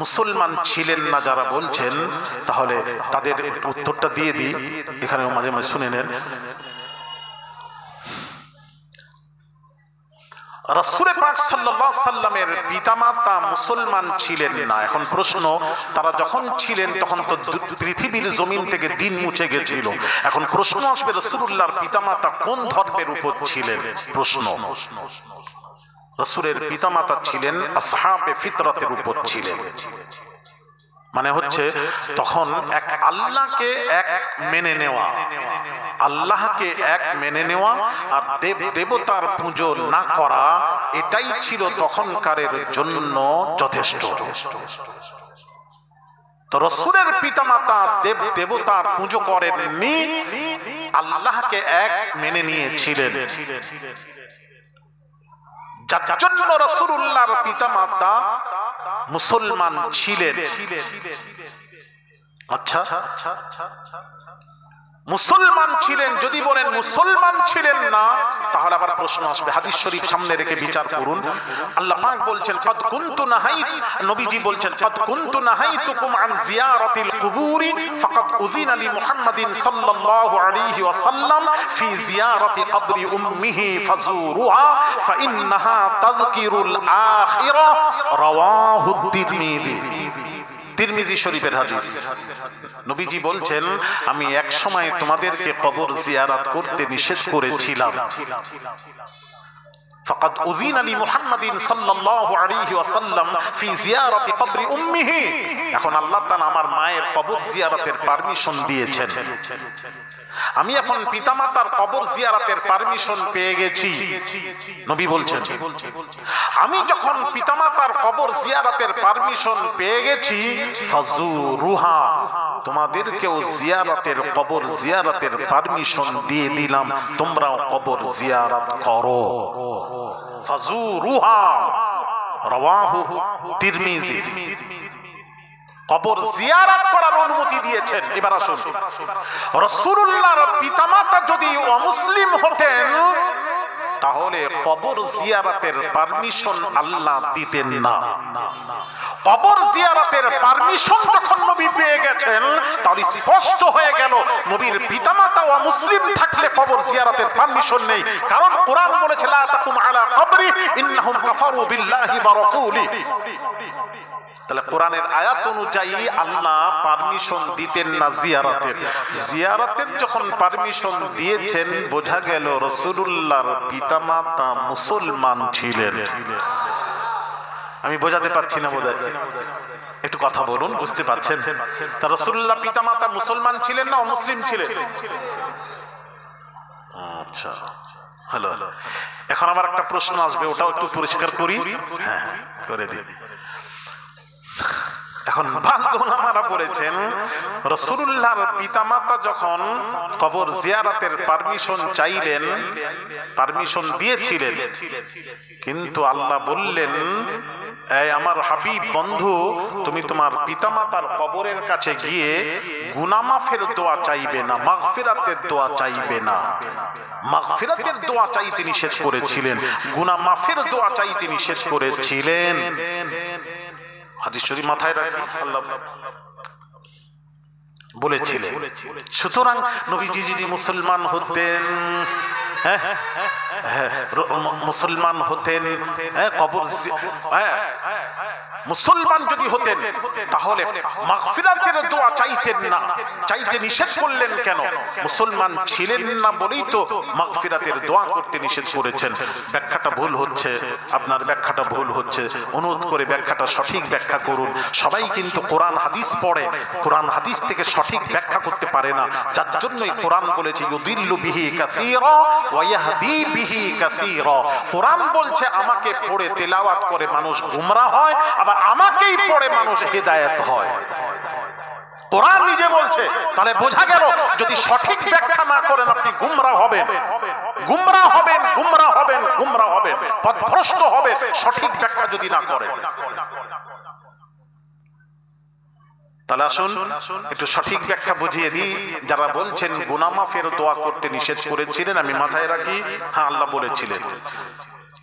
মুসলমান ছিলেন না যারা বলছেন, তাহলে তাদের উত্তরটা দিয়ে দিই, এখানেও মাঝে মাঝে শুনে নেন। রাসূল পাক সাল্লাল্লাহু আলাইহি সাল্লামের পিতামাতা মুসলমান ছিলেন না। এখন প্রশ্ন, তারা যখন ছিলেন তখন তো পৃথিবীর জমিন থেকে দিন মুছে গেছিল। এখন প্রশ্ন আসবে, রাসূলুল্লাহর পিতামাতা কোন ধর্মের উপর ছিলেন? প্রশ্ন, রাসূলের পিতামাতা ছিলেন আসহাবে ফিতরাতের উপর ছিলেন। মানে হচ্ছে তখন এক আল্লাহকে এক মেনে নেওয়া, আল্লাহকে এক মেনে নেওয়া আর দেব দেবতার পুজো না করা, এটাই ছিল তখনকারের জন্য যথেষ্ট। তো রাসূলের পিতামাতা দেব দেবতার পুজো করেননি, আল্লাহকে এক মেনে নিয়েছিলেন। যার জন্য রাসূলুল্লাহর পিতামাতা মুসলমান ছিলেন। আচ্ছা, মুসলমান ছিলেন। যদি বলেন মুসলমান ছিলেন না, তাহলে আবার প্রশ্ন আসবে। হাদিস শরীফ সামনে রেখে বিচার করুন। আল্লাহ পাক বলছেন, ফাদ কুনতু নাহাইত, নবীজি বলছেন, ফাদ কুনতু নাহাইতুকুম আন জিয়ারাতিল কুবুরি ফাকাদ উযিনা লি মুহাম্মাদিন সাল্লাল্লাহু আলাইহি ওয়াসাল্লাম ফি জিয়ারাতি কবরি উম্মিহি ফাজুরুহা ফাইন্নাহা তাযকিরুল আখিরা, রাওয়াহু তিরমিজি। তিরমিজি শরীফের হাদিস। নবীজি বলছেন, আমি এক সময় তোমাদেরকে কবর জিয়ারত করতে নিষেধ করেছিলাম। ফাকাদ উযিনা লি মুহাম্মাদিন সাল্লাল্লাহু আলাইহি ওয়াসাল্লাম ফি জিয়ারাতি কবরি উম্মিহি। এখন আল্লাহ তাআলা আমার মায়ের কবর জিয়ারতের পারমিশন দিয়েছেন। আমি এখন পিতামাতার কবর জিয়ারতের পারমিশন পেয়ে গেছি। নবী বলছেন, আমি যখন পিতামাতার কবর জিয়ারতের পারমিশন পেয়ে গেছি, ফাজুরুহা, তোমাদেরকেও জিয়ারতের কবর জিয়ারতের পারমিশন দিয়ে দিলাম, তোমরাও কবর জিয়ারত করো। ফাজুরুহা, রাওয়াহু তিরমিজি। কবর জিয়ারত করার অনুমতি দিয়েছেন। এবার আসুন, রাসূলুল্লাহর পিতামাতা যদি অমুসলিম হতেন, তাহলে কবর জিয়ারতের পারমিশন আল্লাহ দিতেন না। কবর জিয়ারতের পারমিশন যখন নবী পেয়ে গেছেন, তাহলে স্পষ্ট হয়ে গেল নবীর পিতামাতা অমুসলিম থাকলে কবর জিয়ারতের পারমিশন নেই। কারণ কোরআন বলেছে, লা তাকুম আলা কবরি ইন্নাহুম কাফারু বিল্লাহি ওয়া রাসূলিহি। তাহলে কোরআনের আয়াত অনুযায়ী আল্লাহ পারমিশন দিতেন না জিয়ারতের। জিয়ারতের যখন পারমিশন দিয়েছেন, বোঝা গেল রাসূলুল্লাহর পিতামাতা মুসলমান ছিলেন। আমি বোঝাতে পারছি না বোধহয়? একটু কথা বলুন, বুঝতে পারছেন? তা রাসূলুল্লাহ পিতামাতা মুসলমান ছিলেন না অমুসলিম ছিলেন? আচ্ছা, হ্যালো। এখন আবার একটা প্রশ্ন আসবে, ওটাও একটু পরিষ্কার করি। হ্যাঁ, করে দিই। এখন বাযু উলামারা বলেছেন, রাসূলুল্লাহর পিতামাতা যখন কবর জিয়ারতের পারমিশন চাইলেন, পারমিশন দিয়েছিলেন, কিন্তু আল্লাহ বললেন, এই আমার হাবিব বন্ধু, তুমি তোমার পিতামাতার কবরের কাছে গিয়ে গুনাহ মাফের দোয়া চাইবে না, মাগফিরাতের দোয়া চাইবে না। মাগফিরাতের দোয়া চাইতে নিষেধ করেছিলেন, গুনাহ মাফের দোয়া চাইতে নিষেধ করেছিলেন। হাদিস শরীফ মাথায় রাখবেন, আল্লাহ বলেছিলেন। সুতরাং নবীজি যদি মুসলমান হতেন, মুসলমান হতেন, কবর মুসলমান যদি হতেন, তাহলে মাগফিরাতের দোয়া চাইতেন না, চাইতে নিষেধ করলেন কেন? মুসলমান ছিলেন না বলেই তো মাগফিরাতের দোয়া করতে নিষেধ করেছেন। ব্যাখ্যাটা ভুল হচ্ছে, আপনার ব্যাখ্যাটা ভুল হচ্ছে। অনুরোধ করে ব্যাখ্যাটা সঠিক ব্যাখ্যা করুন। সবাই কিন্তু কোরআন হাদিস পড়ে, কোরআন হাদিস থেকে সঠিক ব্যাখ্যা করতে পারে না। যার জন্যই কোরআন বলেছে, ইউদিল্লু বিহি কাসীরা ওয়া ইয়াহদি বিহি কাসীরা। কোরআন বলছে আমাকে পড়ে তেলাওয়াত করে মানুষ গুমরাহ হয়, আবার আমাকেই পড়ে মানুষ হেদায়েত হয়। কোরআন নিজে বলছে। তাহলে বোঝা গেল, যদি সঠিক ব্যাখ্যা না করেন আপনি গুমরাহ হবেন, গুমরাহ হবেন, গুমরাহ হবেন, গুমরাহ হবেন, পথভ্রষ্ট হবে সঠিক ব্যাখ্যা যদি না করেন। তাহলে আসুন একটু সঠিক ব্যাখ্যা বুঝিয়ে দিই। যারা বলছেন গুনাহ মাফের দোয়া করতে নিষেধ করেছিলেন, আমি মাথায় রাখি, হ্যাঁ আল্লাহ বলেছিলেন।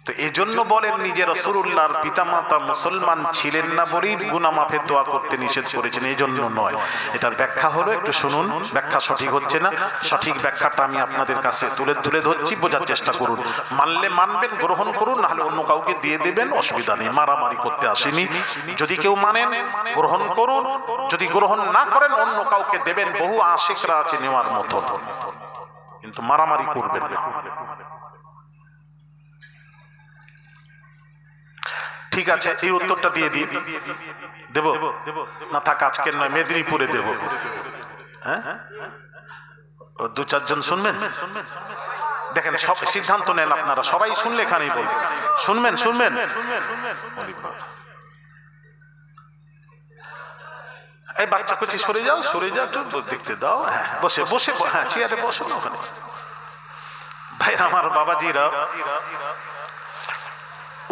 তো এই জন্য বলেন নিজে রাসূলুল্লাহর পিতামাতা মুসলমান ছিলেন না বলেই গুনাহ মাফের দোয়া করতে নিষেধ করেছেন, এই জন্য নয়। এটার ব্যাখ্যা হলো, একটু শুনুন, ব্যাখ্যা সঠিক হচ্ছে না, সঠিক ব্যাখ্যাটা আমি আপনাদের কাছে তুলে ধরছি, বোঝার চেষ্টা করুন। মানলে মানবেন, গ্রহণ করুন, নাহলে অন্য কাউকে দিয়ে দেবেন, অসুবিধা নেই, মারামারি করতে আসেনি। যদি কেউ মানেন গ্রহণ করুন, যদি গ্রহণ না করেন অন্য কাউকে দেবেন, বহু আশিকরা আছে নেওয়ার মতো, কিন্তু মারামারি করবেন না। ঠিক আছে, এই উত্তরটা দিয়ে দিই, দেব না? থাক, আজকের নয়, মেদিনীপুরে দেব। হ্যাঁ, 2-4 জন শুনবেন? দেখেন, সব সিদ্ধান্ত নেন আপনারা, সবাই শুনলে এখানেই বল, শুনবেন? এই বাচ্চা কুচি সরে যাও, একটু দেখতে দাও। হ্যাঁ, বসে, হ্যাঁ, চেয়ারে বসো না ওখানে। ভাই আমার, বাবাজিরা,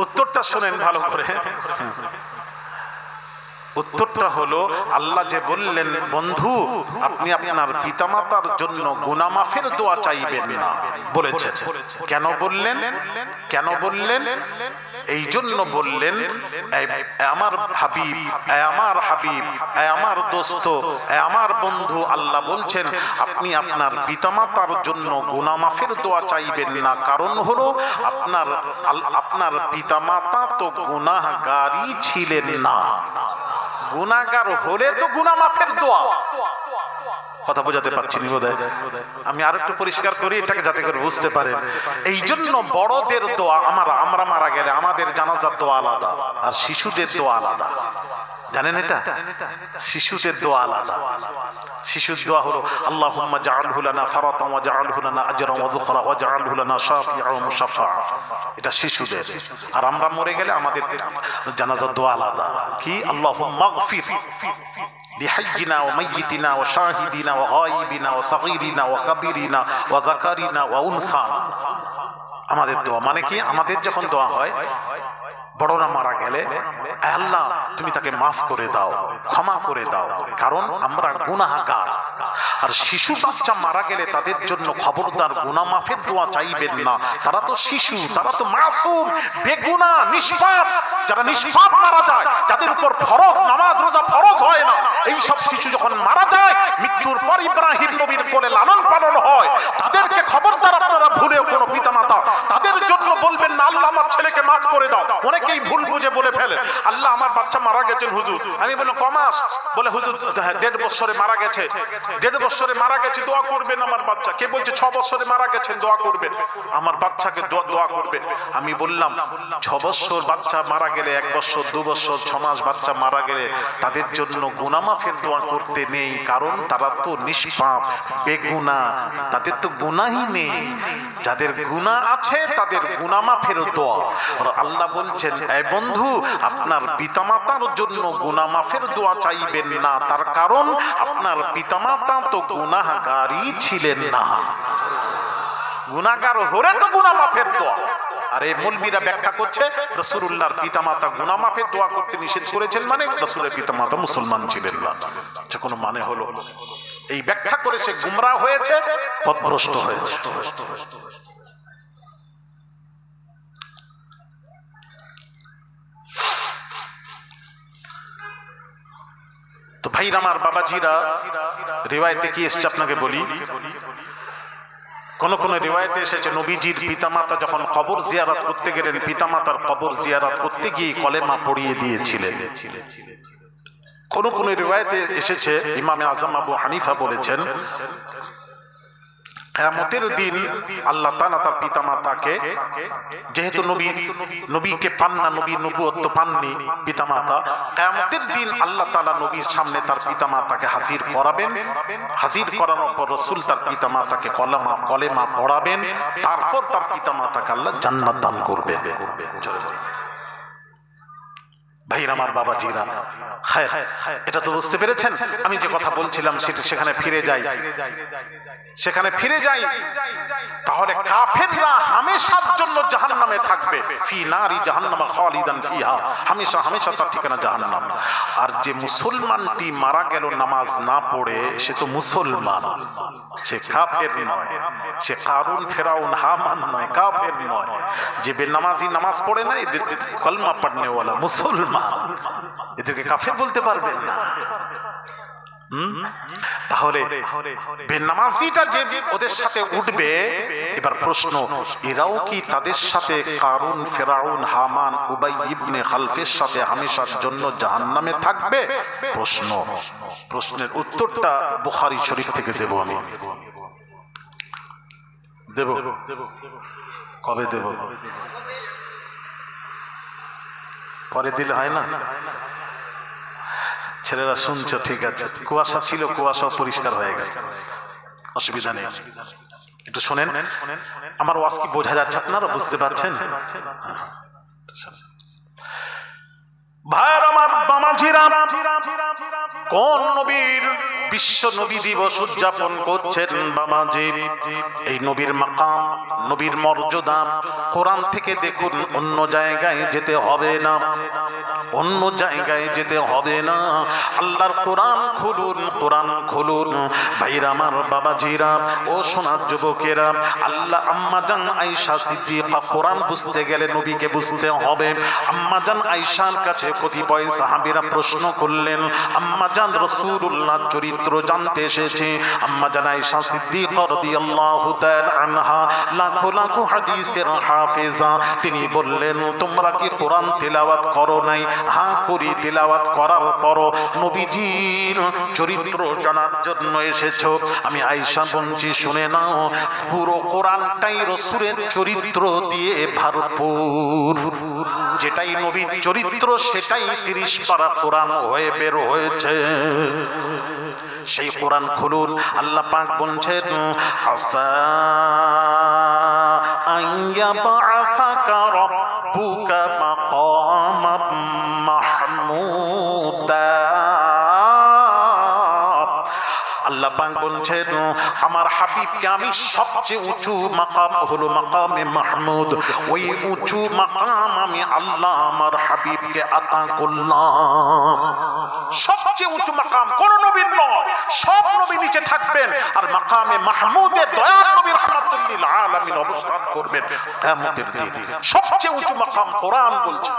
উত্তরটা শোনেন ভালো করে। উত্তরটা হলো, আল্লাহ যে বললেন, বন্ধু আপনি আপনার পিতামাতার জন্য গুনাহ মাফের দোয়া চাইবেন না বলেছেন। কেন বললেন? এই জন্য বললেন, আমার হাবিব, আমার দোস্ত, আমার বন্ধু, আল্লাহ বলছেন আপনি আপনার পিতামাতার জন্য গুনাহ মাফের দোয়া চাইবেন না। কারণ হলো আপনার পিতামাতা তো গুনাহগারই ছিলেন না, গুনাহগার হলে তো গুনাহ মাফের দোয়া। কথা বোঝাতে পারছি না বোধহয়? আমি আর একটু পরিষ্কার করি এটাকে, যাতে করে বুঝতে পারেন। এই জন্য বড়দের দোয়া, আমরা মারা গেলে আমাদের জানাজার দোয়া আলাদা, আর শিশুদের দোয়া আলাদা। জানেন এটা? শিশুদের দোয়া আলাদা। শিশুর দোয়া হলো, আল্লাহুম্মা জাআলহু লানা ফারাতান ওয়া জাআলহু লানা আজরান ওয়া যুখরা ওয়া জাআলহু লানা শাফিআন ওয়া মুশাফফা। এটা শিশুদের। আর আমরা মরে গেলে আমাদের জানাজার দোয়া আলাদা। কি? আল্লাহুম্মা গফির লিহাইয়িনা ওয়া মাইয়িতিনা ওয়া শাহিদিনা ওয়া গায়িবিনা ওয়া সাগীরিনা ওয়া কাবীরিনা ওয়া যাকারিনা ওয়া উনসা। আমাদের দোয়া মানে কি? আমাদের যখন দোয়া হয়, বড়রা মারা গেলে, আল্লাহ তুমি তাকে মাফ করে দাও, ক্ষমা করে দাও, কারণ আমরা গুনাহগার। আর শিশু বাচ্চা মারা গেলে তাদের জন্য খবরদার গুনাহ মাফের দোয়া চাইবেন না। তারা তো শিশু, তারা তো মাসুম, বেগুনাহ, নিষ্পাপ। যারা নিষ্পাপ মারা যায়, যাদের উপর ফরজ নামাজ রোজা ফরজ হয় না, এই সব শিশু যখন মারা যায়, মৃত্যুর পর ইব্রাহিম নবীর কোলে লালন পালন হয়, তাদেরকে খবরদার আপনারা ভুলেও কোনো পিতামাতা তাদের জন্য বলবেন না আল্লাহ আমার ছেলেকে মাফ করে দাও। অনেকেই ভুল বুঝে বলে ফেলে, আল্লাহ আমার বাচ্চা মারা গেছেন হুজুর। আমি বললাম কমাস? বলে হুজুর 1.5 বছরে মারা গেছে, 1.5 বছরে মারা গেছে, দোয়া করবেন আমার বাচ্চা। কে বলছে 6 বছরে মারা গেছেন, দোয়া করবেন আমার বাচ্চাকে, দোয়া করবেন। আমি বললাম 6 বছর বাচ্চা মারা গেলে, 1 বছর 2 বছর 6 মাস বাচ্চা মারা গেলে তাদের জন্য গুনাহ মাফের দোয়া করতে নেই, কারণ তারা তো নিষ্পাপ, বেগুনাহ, তাদের তো গুনাহই নেই। যাদের গুনাহ আছে তাদের গুনাহ মাফের দোয়া। আর আল্লাহ বলছেন, এই বন্ধু আপনার পিতামাতার জন্য গুনাহ মাফের দোয়া চাইবেন না, তার কারণ আপনার পিতামাতা তো গুনাহগারই ছিলেন না। গুনাহগার হলে তো গুনাহ মাফের দোয়া। আর এই মৌলবীরা ব্যাখ্যা করছে রাসূলুল্লাহর পিতামাতা গুনাহ মাফের দোয়া করতে নিষেধ করেছেন, মানে রাসূলের পিতামাতা মুসলমান ছিলেন না। এটা কোনো মানে হলো? এই ব্যাখ্যা করে সে গুমরাহ হয়েছে, পথভ্রষ্ট হয়েছে। তো ভাইরা আমার, বাবাজিরা, রিওয়ায়েতে কি এসেছে আপনাকে বলি। কোন কোন রিওয়ায়েতে এসেছে নবীজির পিতামাতা যখন কবর জিয়ারত করতে গেলেন, পিতামাতার কবর জিয়ারত করতে গিয়ে কলেমা পড়িয়ে দিয়েছিলেন। কোন কোন রিওয়ায়েতে এসেছে, ইমামে আজম আবু হানিফা বলেছেন, কিয়ামতের দিন আল্লাহ তাআলা তার পিতামাতাকে, যেহেতু নবীকে পান না, নবী নবুয়ত পাননি পিতামাতা, কিয়ামতের দিন আল্লাহ তাআলা নবীর সামনে তার পিতামাতাকে হাজির করাবেন। হাজির করানোর পর রাসূল তার পিতামাতাকে কলেমা পড়াবেন, তারপর তার পিতামাতাকে আল্লাহ জান্নাত দান করবেন। ভাইরা আমার বাবাজিরা, এটা তো বুঝতে পেরেছেন। আমি যে কথা বলছিলাম সেটা সেখানে ফিরে যাই। তাহলে কাফেররা হামেশার জন্য জাহান্নামে থাকবে, ফি নারি জাহান্নাম খালিদান ফিহা, হামেশা তার ঠিকানা জাহান্নাম। আর যে মুসলমানটি মারা গেল নামাজ না পড়ে, সে তো মুসলমান, সে কাফের নয়, সে কারুন ফেরাউন হামান নয়, কাফের নয়। যে বেনামাজি নামাজ পড়ে না, এদের কলমা পড়নে ওয়ালা মুসলমান, এদেরকে কাফের বলতে পারবেন না। তাহলে বেনামাজিটা যে ওদের সাথে উঠবে, এবার প্রশ্ন, এরাও কি তাদের সাথে কারুন ফেরাউন হামান উবাই ইবনে খালফের সাথে হামেশার জন্য জাহান্নামে থাকবে? প্রশ্নের উত্তরটা বুখারী শরীফ থেকে দেব আমি। দেব কবে দেব? পরে দিলে হয় না? ছেলেরা শুনছো, ঠিক আছে। কুয়াশা ছিল, কুয়াশা পরিষ্কার হয়ে গেছে, অসুবিধা নেই। একটু শোনেন, আমার ওয়াজ কি বোঝা যাচ্ছে? আপনারা বুঝতে পারছেন? ভাইয়ের আমার বামাজিরা, কোন নবীর বিশ্ব নবী দিবস উদযাপন করছেন বাবাজি? এই নবীর মাকাম, নবীর মর্যাদা কোরআন থেকে দেখুন, অন্য জায়গায় যেতে হবে না, অন্য জায়গায় যেতে হবে না। আল্লাহর কোরআন খুলুন ভাইরা আমার বাবাজিরা, ও সোনার যুবকেরা। আল্লাহ আম্মাজান আয়েশা সিদ্দিকা, কোরআন বুঝতে গেলে নবীকে বুঝতে হবে। আম্মাজান আয়েশার কাছে কতিপয় সাহাবীরা প্রশ্ন করলেন, আম্মাজান রাসূলুল্লাহ চরিত্র জানতে এসেছে। আম্মাজান আয়েশা সিদ্দিকা রাদিয়াল্লাহু তাআলা আনহা লাখো লাখো হাদিসের হাফেজা, তিনি বললেন, তোমরা কি কোরআন তেলাওয়াত করো নাই? হ্যাঁ করি, তেলাওয়াত করার পরও নবীজির চরিত্র জানার জন্য এসেছো। আমি আয়েশা বলছি, শুনে নাও, পুরো কোরআনটাই রাসূলের চরিত্র দিয়ে ভরপুর। যেটাই নবীর চরিত্র, সেটাই 30 পারা কোরআন হয়ে বের হয়েছে। সেই কোরআন খুলুন। আল্লাহ পাক বলছেন, আসা আইয়া বাআসাকা রাব্বুকা মাকামাম মাহমুদা। আল্লাহ পাক বলছেন, আমার হাবিবকে আমি সবচেয়ে উঁচু মাকাম হলো মাকামে মাহমুদ, ওই উঁচু মাকাম আমি আল্লাহ আমার হাবিবকে আতা করলাম। সবচেয়ে উঁচু মাকাম কোন নবীর নয়, সব নবী নিচে থাকবেন, আর মাকামে মাহমুদে দয়াল নবী রাহমাতুল লিল আলামিন অবস্থান করবেন কিয়ামতের দিন। সবচেয়ে উঁচু মাকাম কোরআন বলছে।